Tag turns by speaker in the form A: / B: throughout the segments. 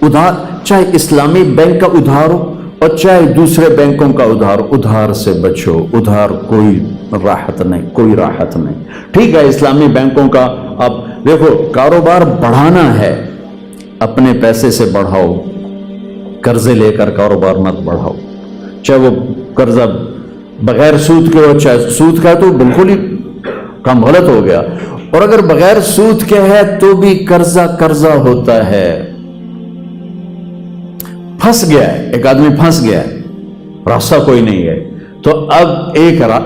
A: ادھار، چاہے اسلامی بینک کا ادھار ہو اور چاہے دوسرے بینکوں کا ادھار، ادھار سے بچو، ادھار کوئی راحت نہیں، کوئی راحت نہیں۔ ٹھیک ہے اسلامی بینکوں کا، اب دیکھو کاروبار بڑھانا ہے اپنے پیسے سے بڑھاؤ، قرضے لے کر کاروبار مت بڑھاؤ، چاہے وہ قرضہ بغیر سود کے ہو، چاہے سود کا تو بالکل ہی کام غلط ہو گیا، اور اگر بغیر سود کے ہے تو بھی قرضہ ہوتا ہے۔ پھنس گیا ہے ایک آدمی، پھنس گیا ہے، راستہ کوئی نہیں ہے، تو اب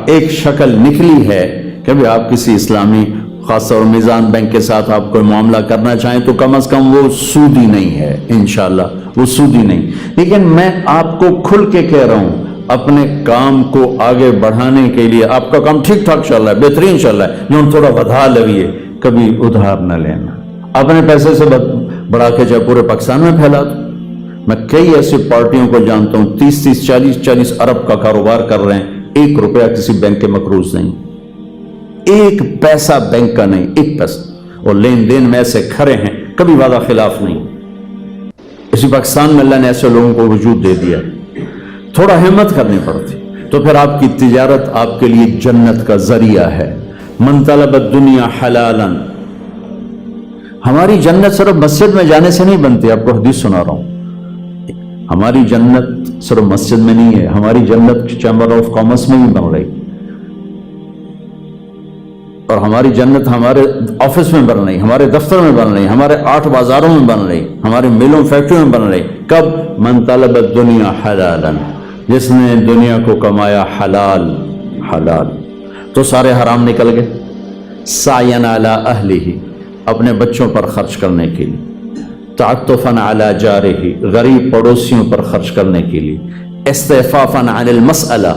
A: ایک شکل نکلی ہے کہ بھی آپ کسی اسلامی خاص طور میزان بینک کے ساتھ آپ کوئی معاملہ کرنا چاہیں تو کم از کم وہ سودی نہیں ہے، انشاءاللہ وہ سودی نہیں۔ لیکن میں آپ کو کھل کے کہہ رہا ہوں، اپنے کام کو آگے بڑھانے کے لیے، آپ کا کام ٹھیک ٹھاک چل رہا ہے، بہترین چل رہا ہے، جو تھوڑا ودھا لویے، کبھی ادھار نہ لینا، اپنے پیسے سے بڑھا کے جب پورے پاکستان میں پھیلا دو۔ میں کئی ایسی پارٹیوں کو جانتا ہوں 30 40 ارب کا کاروبار کر رہے ہیں، 1 روپیہ کسی بینک کے مقروض نہیں، 1 پیسہ بینک کا نہیں، 1 پیسہ، اور لین دین میں ایسے کھڑے ہیں، کبھی وعدہ خلاف نہیں۔ اسی پاکستان میں اللہ نے ایسے لوگوں کو وجود دے دیا، تھوڑا ہمت کرنی پڑتی، تو پھر آپ کی تجارت آپ کے لیے جنت کا ذریعہ ہے۔ من طلب الدنیا حلالا، ہماری جنت صرف مسجد میں جانے سے نہیں بنتی، آپ کو حدیث سنا رہا ہوں، ہماری جنت صرف مسجد میں نہیں ہے، ہماری جنت چیمبر آف کامرس میں بھی بن رہی، اور ہماری جنت ہمارے آفس میں بن رہی، ہمارے دفتر میں بن رہی، ہمارے 8 بازاروں میں بن رہی، ہمارے ملوں فیکٹریوں میں بن رہی۔ کب؟ من طلب الدنیا حلالا، جس نے دنیا کو کمایا حلال، تو سارے حرام نکل گئے۔ سعیاً علی اہلہ، اپنے بچوں پر خرچ کرنے کے لیے، تعطفاً علی جارہ، غریب پڑوسیوں پر خرچ کرنے کے لیے، استعفافاً عن المسئلہ،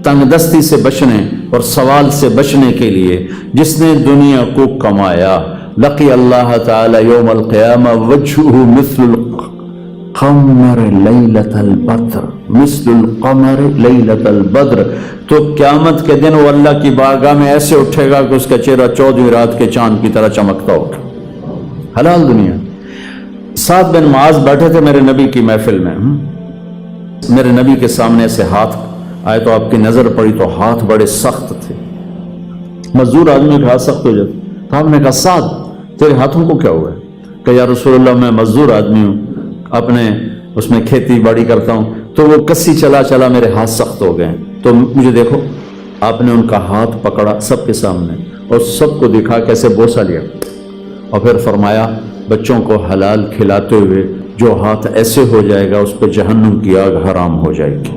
A: تنگ دستی سے بچنے اور سوال سے بچنے کے لیے، جس نے دنیا کو کمایا، لقی اللہ تعالی یوم القیامہ وجہہ مثل القمر لیلۃ البدر، مثل القمر لیلۃ البدر، تو قیامت کے دن وہ اللہ کی بارگاہ میں ایسے اٹھے گا کہ اس کا چہرہ 14ویں رات کے چاند کی طرح چمکتا ہوگا۔ حلال دنیا۔ سعد بن معاذ بیٹھے تھے میرے نبی کی محفل میں، میرے نبی کے سامنے سے ہاتھ آئے تو آپ کی نظر پڑی تو ہاتھ بڑے سخت تھے، مزدور آدمی کے ہاتھ سخت ہو جاتے، تو آپ نے کہا سعد تیرے ہاتھوں کو کیا ہوا ہے؟ کہ یا رسول اللہ میں مزدور آدمی ہوں، اپنے اس میں کھیتی باڑی کرتا ہوں، تو وہ کسی چلا میرے ہاتھ سخت ہو گئے، تو مجھے دیکھو۔ آپ نے ان کا ہاتھ پکڑا سب کے سامنے اور سب کو دکھا کیسے بوسہ لیا، اور پھر فرمایا بچوں کو حلال کھلاتے ہوئے جو ہاتھ ایسے ہو جائے گا اس پہ جہنم کی آگ حرام ہو جائے گی۔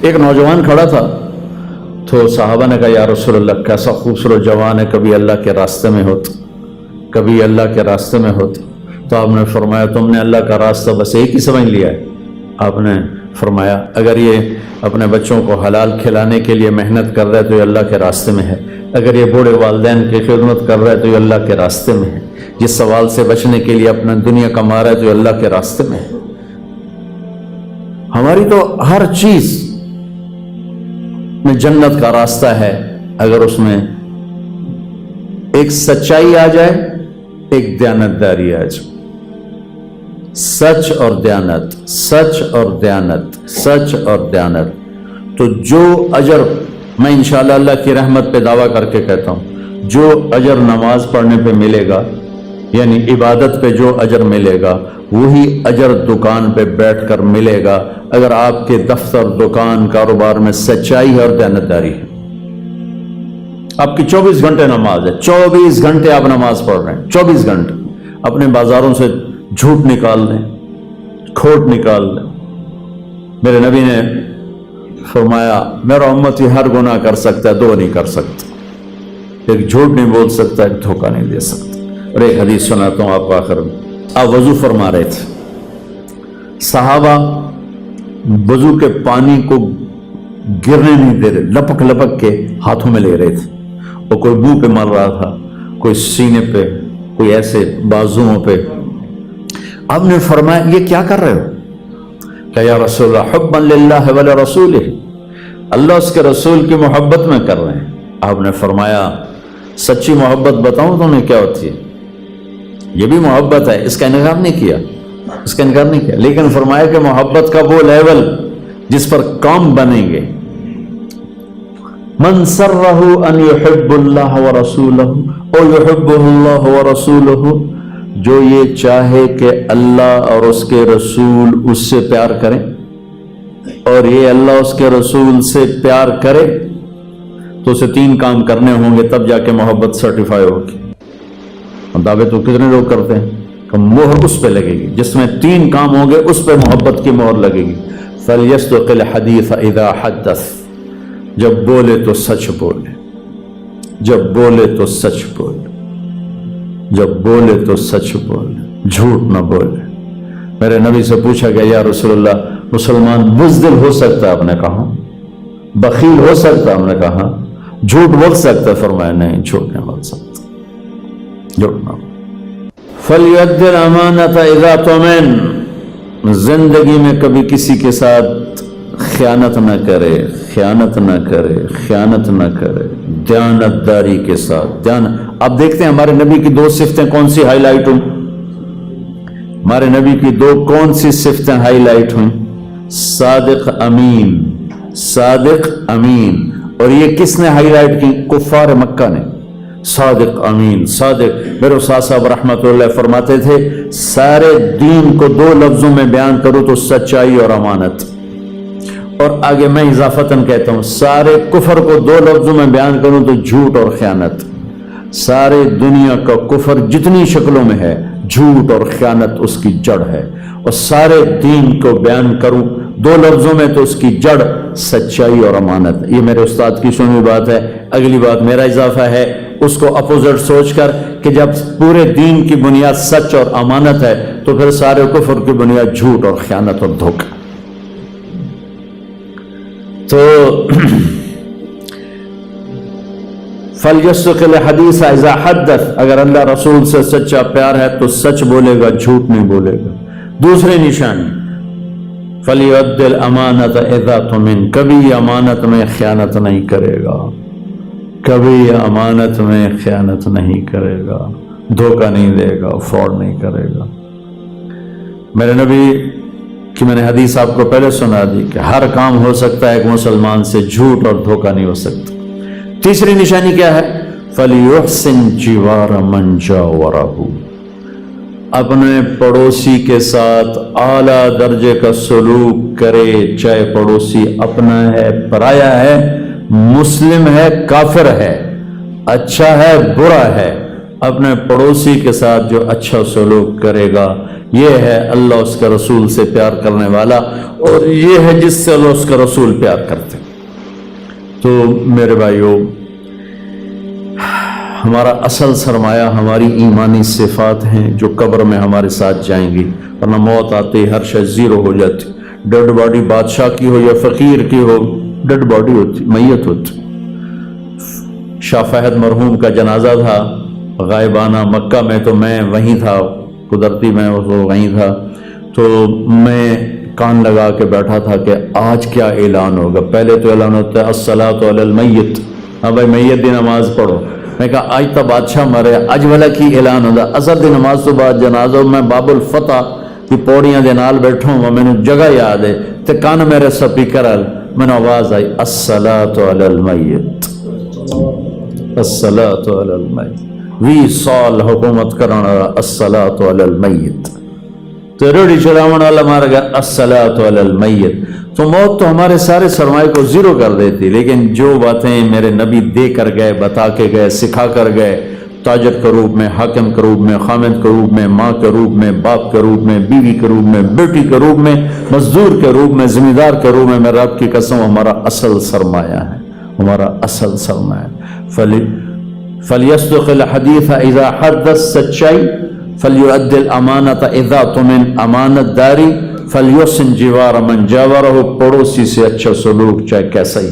A: ایک نوجوان کھڑا تھا تو صحابہ نے کہا یا رسول اللہ کیسا خوبصورت جوان ہے، کبھی اللہ کے راستے میں ہوتا، کبھی اللہ کے راستے میں ہوتا، تو آپ نے فرمایا تم نے اللہ کا راستہ بس ایک ہی سمجھ لیا ہے۔ آپ نے فرمایا اگر یہ اپنے بچوں کو حلال کھلانے کے لیے محنت کر رہا ہے تو یہ اللہ کے راستے میں ہے، اگر یہ بوڑھے والدین کی خدمت کر رہا ہے تو یہ اللہ کے راستے میں ہے، جس سوال سے بچنے کے لیے اپنا دنیا کما رہا ہے تو یہ اللہ کے راستے میں ہے۔ ہماری تو ہر چیز میں جنت کا راستہ ہے، اگر اس میں ایک سچائی آ جائے، ایک دیانتداری آ جائے، سچ اور دیانت، سچ اور دیانت، سچ اور دیانت، تو جو اجر میں انشاءاللہ اللہ کی رحمت پہ دعویٰ کر کے کہتا ہوں، جو اجر نماز پڑھنے پہ ملے گا، یعنی عبادت پہ جو اجر ملے گا، وہی اجر دکان پہ بیٹھ کر ملے گا اگر آپ کے دفتر، دکان، کاروبار میں سچائی ہے اور دیانتداری ہے۔ آپ کی 24 گھنٹے نماز ہے، 24 گھنٹے آپ نماز پڑھ رہے ہیں، 24 گھنٹے اپنے بازاروں سے جھوٹ نکال دیں، کھوٹ نکال دیں۔ میرے نبی نے فرمایا میرا امتی ہر گناہ کر سکتا ہے، 2 نہیں کر سکتا، ایک جھوٹ نہیں بول سکتا، ایک دھوکہ نہیں دے سکتا۔ اور ایک حدیث سناتا ہوں آپ کو آخر میں۔ آپ وضو فرما رہے تھے، صحابہ وضو کے پانی کو گرنے نہیں دے رہے، لپک لپک کے ہاتھوں میں لے رہے تھے، اور کوئی منہ پہ مل رہا تھا، کوئی سینے پہ، کوئی ایسے بازوؤں پہ۔ آپ نے فرمایا یہ کیا کر رہے ہو؟ کہ یا رسول اللہ حبا للہ ولرسولہ، اللہ اس کے رسول کی محبت میں کر رہے ہیں۔ آپ نے فرمایا سچی محبت بتاؤں تمہیں کیا ہوتی ہے؟ یہ بھی محبت ہے، اس کا انکار نہیں کیا، اس کا انکار نہیں کیا، لیکن فرمایا کہ محبت کا وہ لیول جس پر کام بنیں گے. من سرہ ان یحب اللہ ورسولہ او یحبہ اللہ ورسولہ، جو یہ چاہے کہ اللہ اور اس کے رسول اس سے پیار کریں اور یہ اللہ اس کے رسول سے پیار کرے، تو اسے 3 کام کرنے ہوں گے، تب جا کے محبت سرٹیفائی ہوگی. اور دعوے تو کتنے لوگ کرتے ہیں کہ مہر اس پہ لگے گی، جس میں 3 کام ہوں گے اس پہ محبت کی مہر لگے گی. فَلْيَصْدُقِ الْحَدِيثَ إِذَا حَدَّثَ، جب بولے تو سچ بولے، جب بولے تو سچ بولے، جب بولے تو سچ بولے، جھوٹ نہ بولے. میرے نبی سے پوچھا گیا یا رسول اللہ مسلمان بزدل ہو سکتا؟ آپ نے کہا بخیل ہو سکتا؟ آپ نے کہا جھوٹ بول سکتا؟ فرمایا نہیں، جھوٹ نہیں بول سکتا، جھوٹ نہ. فَلْيُؤَدِّ الْأَمَانَةَ إِذَا تُؤْمِنَ، زندگی میں کبھی کسی کے ساتھ خیانت نہ کرے، خیانت نہ کرے، خیانت نہ کرے، دیانت داری کے ساتھ. اب دیکھتے ہیں ہمارے نبی کی 2 صفتیں کون سی ہائی لائٹ ہوئی، ہمارے نبی کی 2 کون سی صفتیں ہائی لائٹ ہوئیں؟ صادق امین، صادق امین. اور یہ کس نے ہائی لائٹ کی؟ کفار مکہ نے. صادق امین، صادق. میرے استاد صاحب رحمۃ اللہ فرماتے تھے سارے دین کو 2 لفظوں میں بیان کرو تو سچائی اور امانت، اور آگے میں اضافتاً کہتا ہوں سارے کفر کو 2 لفظوں میں بیان کروں تو جھوٹ اور خیانت. سارے دنیا کا کفر جتنی شکلوں میں ہے، جھوٹ اور خیانت اس کی جڑ ہے. اور سارے دین کو بیان کروں 2 لفظوں میں تو اس کی جڑ سچائی اور امانت. یہ میرے استاد کی سنی بات ہے. اگلی بات میرا اضافہ ہے اس کو اپوزٹ سوچ کر کہ جب پورے دین کی بنیاد سچ اور امانت ہے تو پھر سارے کفر کی بنیاد جھوٹ اور خیانت اور دھوکہ. تو فَلْيَصْدُقِ الْحَدِيثَ إِذَا حَدَّثَ، اگر اللہ رسول سے سچا پیار ہے تو سچ بولے گا، جھوٹ نہیں بولے گا. دوسری نشانی فَلْيُؤَدِّ الْأَمَانَةَ إِذَا تُؤْمِنَ، کبھی امانت میں خیانت نہیں کرے گا، کبھی امانت میں خیانت نہیں کرے گا، دھوکہ نہیں دے گا، فراڈ نہیں کرے گا. میرے نبی کہ میں نے حدیث آپ کو پہلے سنا دی کہ ہر کام ہو سکتا ہے ایک مسلمان سے، جھوٹ اور دھوکہ نہیں ہو سکتا. تیسری نشانی کیا ہے؟ فَلْيُحْسِنْ جِوَارَ مَنْ جَاوَرَهُ، اپنے پڑوسی کے ساتھ اعلیٰ درجے کا سلوک کرے، چاہے پڑوسی اپنا ہے، پرایا ہے، مسلم ہے، کافر ہے، اچھا ہے، برا ہے. اپنے پڑوسی کے ساتھ جو اچھا سلوک کرے گا یہ ہے اللہ اس کا رسول سے پیار کرنے والا، اور یہ ہے جس سے اللہ اس کا رسول پیار کرتے. تو میرے بھائیو، ہمارا اصل سرمایہ ہماری ایمانی صفات ہیں جو قبر میں ہمارے ساتھ جائیں گی، ورنہ موت آتے ہی ہر شے زیرو ہو جاتی. ڈیڈ باڈی بادشاہ کی ہو یا فقیر کی ہو، ڈیڈ باڈی ہوتی، میت ہوتی. شاہ فہد مرحوم کا جنازہ تھا غائبانہ مکہ میں، تو میں وہیں تھا، قدرتی میں وہیں تھا. تو میں کان لگا کے بیٹھا تھا کہ آج کیا اعلان ہوگا. پہلے تو اعلان ہوتا ہے الصلاۃ علی المیت، ہاں بھائی میت دی نماز پڑھو. میں کہا آج تو بادشاہ مرے، اج والا کی اعلان ہوتا؟ اثر دی نماز تو بعد جنازہ. میں باب الفتح کی پوڑیاں دے نال بیٹھا ہوں، میں نے جگہ یاد ہے تے کان میرے سپیکر میں نے آواز آئی الصلاۃ علی المیت، الصلاۃ علی المیت. 20 سال حکومت کرنا الصلاۃ علی المیت، تو ریڑھی چلاون والا مار گیا الصلاۃ علی المیت. تو موت تو ہمارے سارے سرمایہ کو زیرو کر دیتی، لیکن جو باتیں میرے نبی دے کر گئے، بتا کے گئے، سکھا کر گئے، تاجر کے روپ میں، حاکم کے روپ میں، خامد کے روپ میں، ماں کے روپ میں، باپ کے روپ میں، بیوی کے روپ میں، بیٹی کے روپ میں، مزدور کے روپ میں، ذمہ دار کے روپ میں، میرے رب کی قسم ہمارا اصل سرمایہ ہے، ہمارا اصل سرمایہ. فَلْيَصْدُقِ الْحَدِيثَ إِذَا حَدَّثَ، سچائی. فَلْيُؤَدِّ الْأَمَانَةَ إِذَا تُؤْمِنَ، امانت داری. فَلْيُحْسِنْ جِوَارَ مَنْ جَاوَرَهُ، پڑوسی سے اچھا سلوک چاہے کیسا ہی.